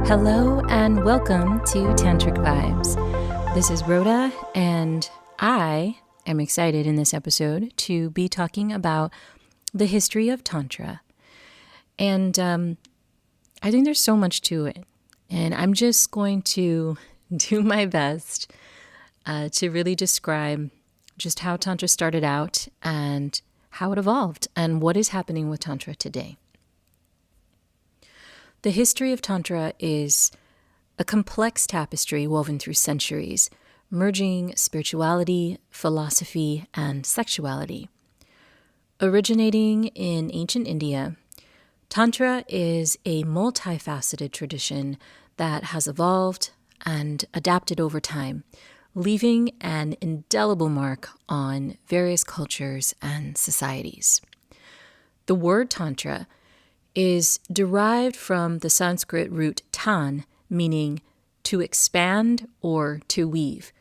Hello and welcome to Tantric Vibes. This is Rhoda, and I am excited in this episode to be talking about the history of Tantra. And I think there's so much to it, and I'm just going to do my best to really describe just how Tantra started out and how it evolved and what is happening with Tantra today. The history of Tantra is a complex tapestry woven through centuries, merging spirituality, philosophy, and sexuality. Originating in ancient India, Tantra is a multifaceted tradition that has evolved and adapted over time, leaving an indelible mark on various cultures and societies. The word Tantra is derived from the Sanskrit root tan, meaning to expand or to weave.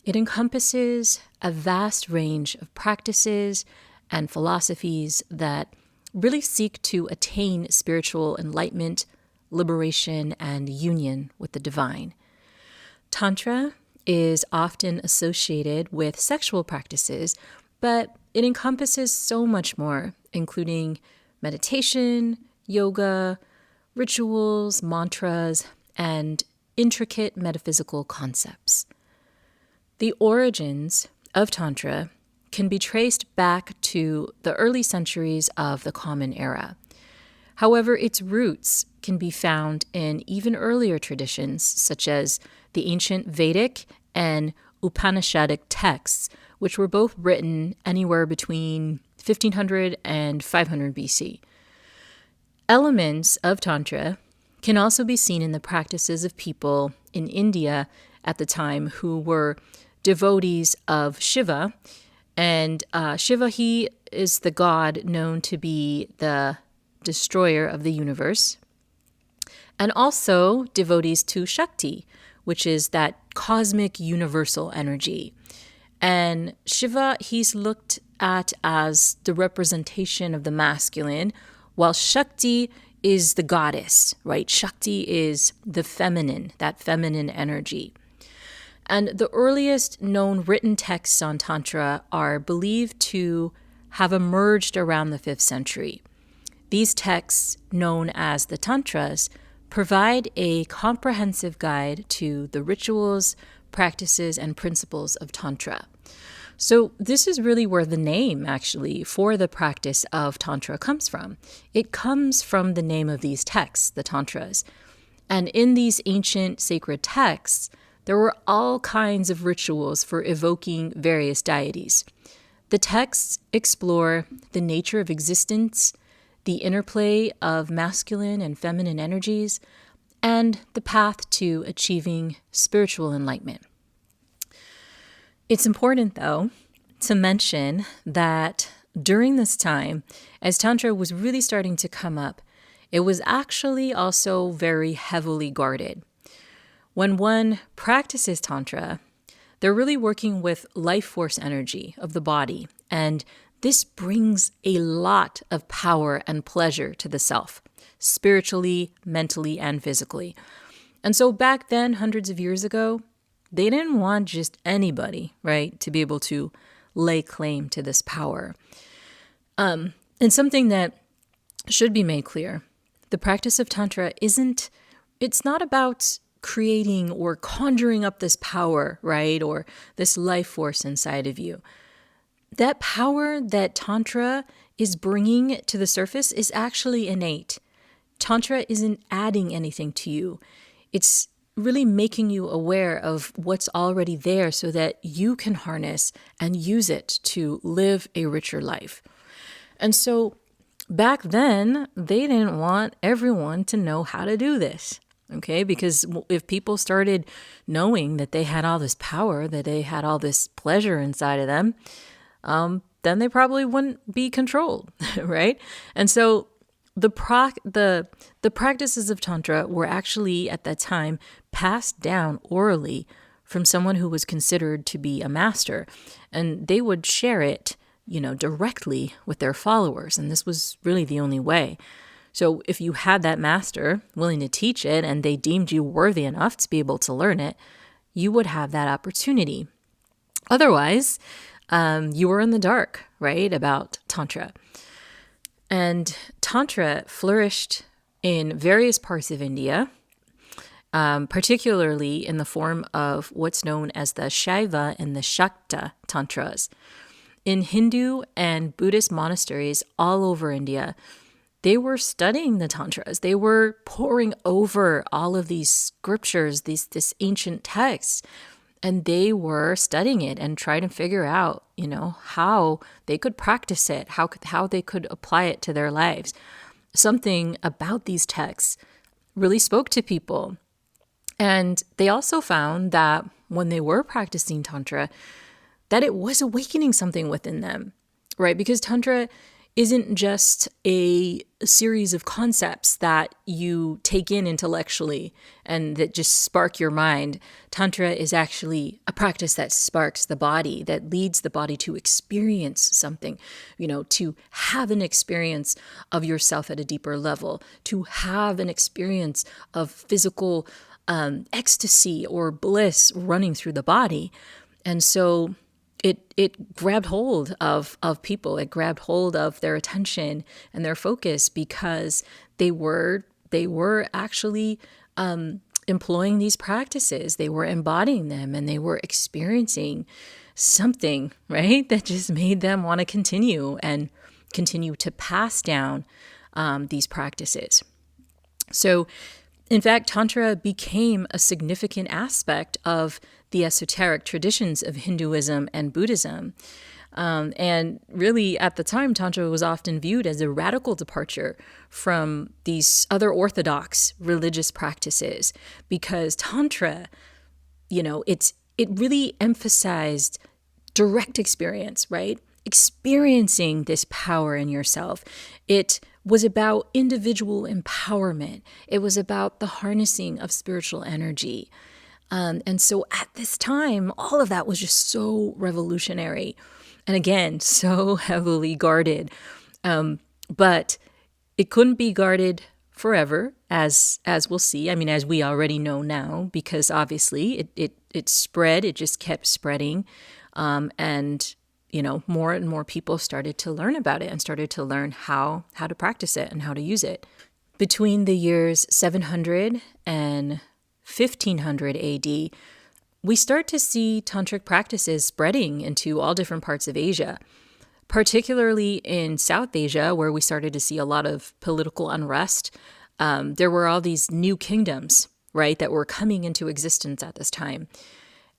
It encompasses a vast range of practices and philosophies that really seek to attain spiritual enlightenment, liberation, and union with the divine. Tantra is often associated with sexual practices, but it encompasses so much more, including meditation, yoga, rituals, mantras, and intricate metaphysical concepts. The origins of Tantra can be traced back to the early centuries of the Common Era. However, its roots can be found in even earlier traditions, such as the ancient Vedic and Upanishadic texts, which were both written anywhere between 1500 and 500 BC. Elements of Tantra can also be seen in the practices of people in India at the time who were devotees of Shiva. And Shiva, he is the god known to be the destroyer of the universe. And also devotees to Shakti, which is that cosmic universal energy. And Shiva, he's looked at as the representation of the masculine, while Shakti is the goddess, right? Shakti is the feminine, that feminine energy. And the earliest known written texts on Tantra are believed to have emerged around the 5th century. These texts, known as the Tantras, provide a comprehensive guide to the rituals, practices, and principles of Tantra. So this is really where the name, actually, for the practice of Tantra comes from. It comes from the name of these texts, the Tantras. And in these ancient sacred texts, there were all kinds of rituals for evoking various deities. The texts explore the nature of existence, the interplay of masculine and feminine energies, and the path to achieving spiritual enlightenment. It's important, though, to mention that during this time, as Tantra was really starting to come up, it was actually also very heavily guarded. When one practices Tantra, they're really working with life force energy of the body, and this brings a lot of power and pleasure to the self, spiritually, mentally, and physically. And so back then, hundreds of years ago, they didn't want just anybody, right, to be able to lay claim to this power. And something that should be made clear, the practice of Tantra it's not about creating or conjuring up this power, right, or this life force inside of you. That power that Tantra is bringing to the surface is actually innate. Tantra isn't adding anything to you. It's really making you aware of what's already there so that you can harness and use it to live a richer life. And so back then, they didn't want everyone to know how to do this, okay? Because if people started knowing that they had all this power, that they had all this pleasure inside of them, then they probably wouldn't be controlled, right? And so the practices of Tantra were actually, at that time, passed down orally from someone who was considered to be a master. And they would share it, directly with their followers. And this was really the only way. So if you had that master willing to teach it and they deemed you worthy enough to be able to learn it, you would have that opportunity. Otherwise, you were in the dark, right, about Tantra. And Tantra flourished in various parts of India, particularly in the form of what's known as the Shaiva and the Shakta Tantras. In Hindu and Buddhist monasteries all over India, they were studying the Tantras. They were poring over all of these scriptures, this ancient texts, and they were studying it and trying to figure out, how they could practice it, how they could apply it to their lives. Something about these texts really spoke to people. And they also found that when they were practicing Tantra, that it was awakening something within them, right? Because Tantra isn't just a series of concepts that you take in intellectually and that just spark your mind. Tantra is actually a practice that sparks the body, that leads the body to experience something, to have an experience of yourself at a deeper level, to have an experience of physical ecstasy or bliss running through the body. And so it grabbed hold of people. It grabbed hold of their attention and their focus because they were actually employing these practices. They were embodying them and they were experiencing something, right, that just made them want to continue to pass down these practices. So, in fact, Tantra became a significant aspect of the esoteric traditions of Hinduism and Buddhism. And really, at the time, Tantra was often viewed as a radical departure from these other orthodox religious practices because Tantra, it really emphasized direct experience, right? Experiencing this power in yourself. It was about individual empowerment. It was about the harnessing of spiritual energy. And so at this time, all of that was just so revolutionary. And again, so heavily guarded. But it couldn't be guarded forever, as we'll see. I mean, as we already know now, because obviously it spread. It just kept spreading. And more and more people started to learn about it and started to learn how to practice it and how to use it. Between the years 700 and 1500 AD, we start to see tantric practices spreading into all different parts of Asia, particularly in South Asia, where we started to see a lot of political unrest. There were all these new kingdoms, right, that were coming into existence at this time.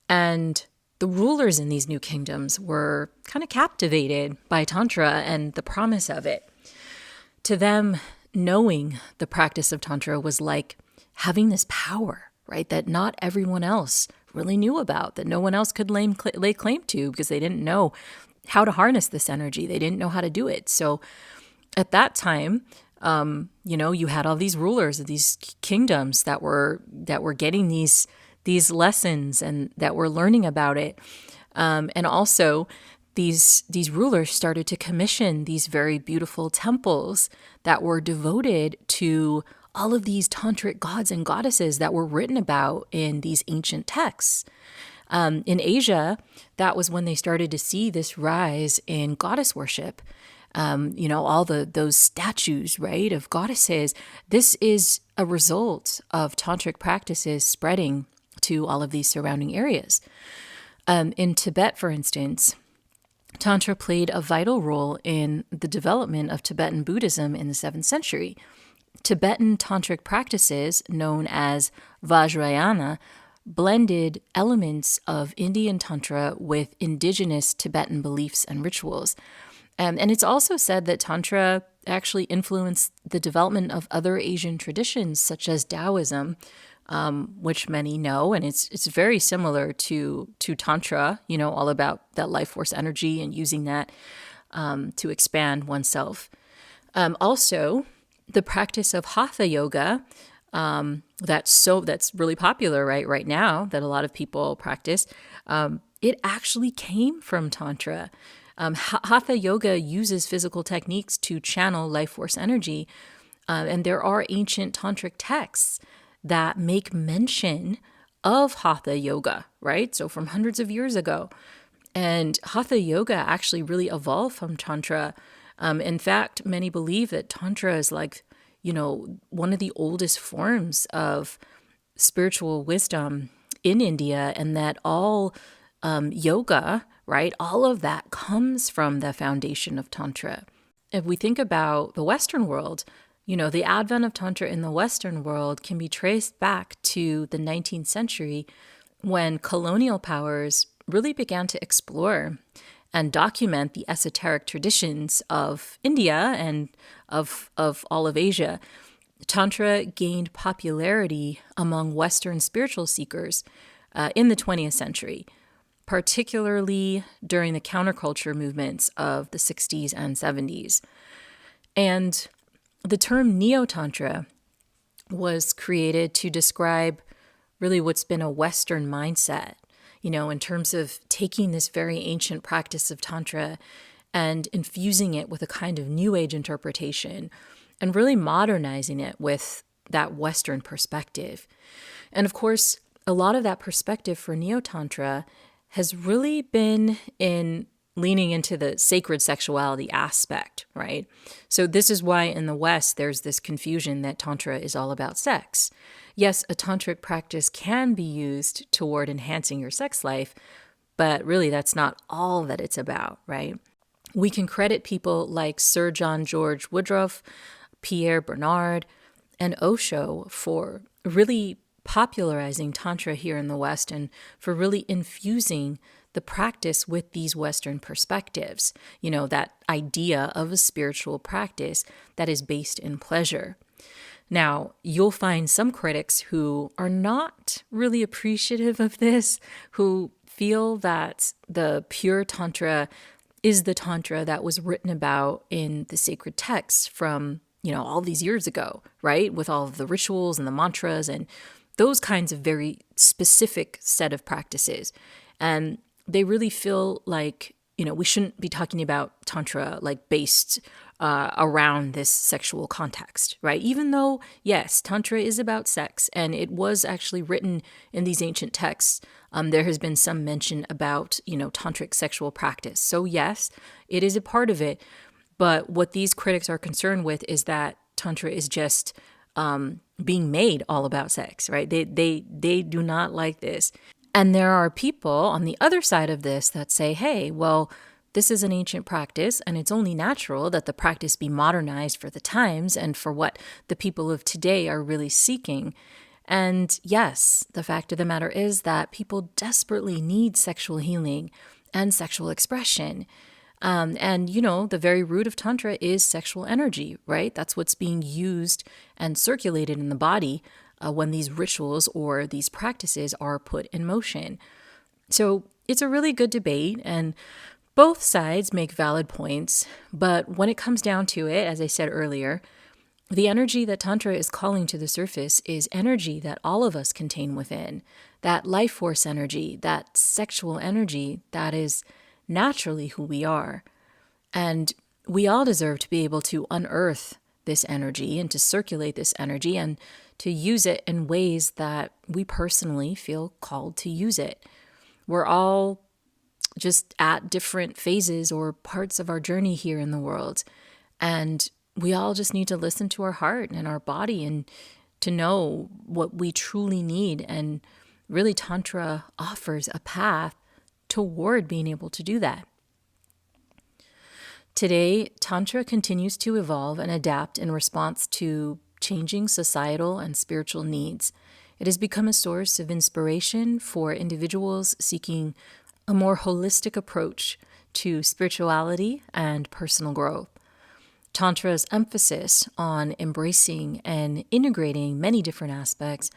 And the rulers in these new kingdoms were kind of captivated by Tantra and the promise of it. To them, knowing the practice of Tantra was like having this power, right, that not everyone else really knew about, that no one else could lay claim to because they didn't know how to harness this energy. They didn't know how to do it. So at that time, you had all these rulers of these kingdoms that were getting these lessons and that were learning about it. And also these rulers started to commission these very beautiful temples that were devoted to all of these tantric gods and goddesses that were written about in these ancient texts. In Asia, that was when they started to see this rise in goddess worship. All those statues, right, of goddesses. This is a result of tantric practices spreading to all of these surrounding areas. In Tibet, for instance, Tantra played a vital role in the development of Tibetan Buddhism in the 7th century. Tibetan tantric practices, known as Vajrayana, blended elements of Indian Tantra with indigenous Tibetan beliefs and rituals. And it's also said that Tantra actually influenced the development of other Asian traditions, such as Taoism, which many know, and it's very similar to Tantra, all about that life force energy and using that to expand oneself. Also, the practice of Hatha yoga, that's really popular right now, that a lot of people practice, it actually came from Tantra. Hatha yoga uses physical techniques to channel life force energy, And there are ancient tantric texts that make mention of hatha yoga, right? So from hundreds of years ago. And hatha yoga actually really evolved from Tantra. In fact, many believe that Tantra is like, one of the oldest forms of spiritual wisdom in India, and that all yoga, right, all of that comes from the foundation of Tantra. If we think about the Western world, the advent of Tantra in the Western world can be traced back to the 19th century when colonial powers really began to explore and document the esoteric traditions of India and of all of Asia. Tantra gained popularity among Western spiritual seekers in the 20th century, particularly during the counterculture movements of the 60s and 70s. And the term Neo-Tantra was created to describe really what's been a Western mindset, in terms of taking this very ancient practice of Tantra and infusing it with a kind of New Age interpretation and really modernizing it with that Western perspective. And of course, a lot of that perspective for Neo-Tantra has really been in leaning into the sacred sexuality aspect, right? So this is why in the West, there's this confusion that Tantra is all about sex. Yes, a tantric practice can be used toward enhancing your sex life, but really that's not all that it's about, right? We can credit people like Sir John George Woodruff, Pierre Bernard, and Osho for really popularizing Tantra here in the West and for really infusing the practice with these Western perspectives, that idea of a spiritual practice that is based in pleasure. Now, you'll find some critics who are not really appreciative of this, who feel that the pure Tantra is the Tantra that was written about in the sacred texts from, all these years ago, right? With all of the rituals and the mantras and those kinds of very specific set of practices. And they really feel like, we shouldn't be talking about Tantra like based around this sexual context, right? Even though, yes, Tantra is about sex and it was actually written in these ancient texts, there has been some mention about, tantric sexual practice. So yes, it is a part of it. But what these critics are concerned with is that Tantra is just being made all about sex, right? They do not like this. And there are people on the other side of this that say, hey, well, this is an ancient practice and it's only natural that the practice be modernized for the times and for what the people of today are really seeking. And yes, the fact of the matter is that people desperately need sexual healing and sexual expression. And the very root of Tantra is sexual energy, right? That's what's being used and circulated in the body when these rituals or these practices are put in motion. So it's a really good debate, and both sides make valid points. But when it comes down to it, as I said earlier, the energy that Tantra is calling to the surface is energy that all of us contain within, that life force energy, that sexual energy that is naturally who we are. And we all deserve to be able to unearth this energy and to circulate this energy and to use it in ways that we personally feel called to use it. We're all just at different phases or parts of our journey here in the world. And we all just need to listen to our heart and our body and to know what we truly need. And really, Tantra offers a path toward being able to do that. Today, Tantra continues to evolve and adapt in response to changing societal and spiritual needs. It has become a source of inspiration for individuals seeking a more holistic approach to spirituality and personal growth. Tantra's emphasis on embracing and integrating many different aspects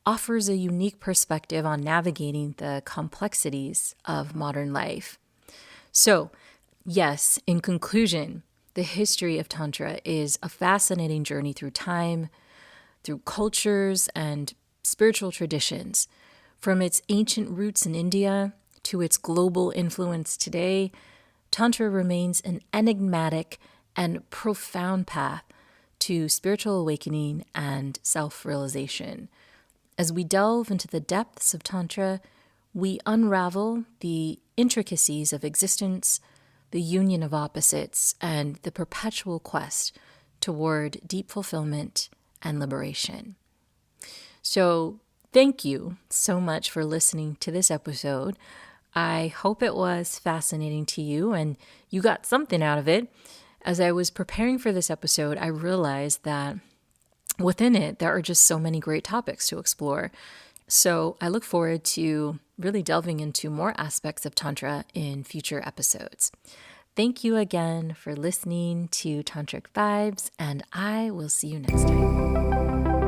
offers a unique perspective on navigating the complexities of modern life. So, yes, in conclusion, the history of Tantra is a fascinating journey through time, through cultures and spiritual traditions. From its ancient roots in India to its global influence today, Tantra remains an enigmatic and profound path to spiritual awakening and self-realization. As we delve into the depths of Tantra, we unravel the intricacies of existence, the union of opposites, and the perpetual quest toward deep fulfillment and liberation. So, thank you so much for listening to this episode. I hope it was fascinating to you and you got something out of it. As I was preparing for this episode, I realized that within it, there are just so many great topics to explore. So I look forward to really delving into more aspects of Tantra in future episodes. Thank you again for listening to Tantric Vibes, and I will see you next time.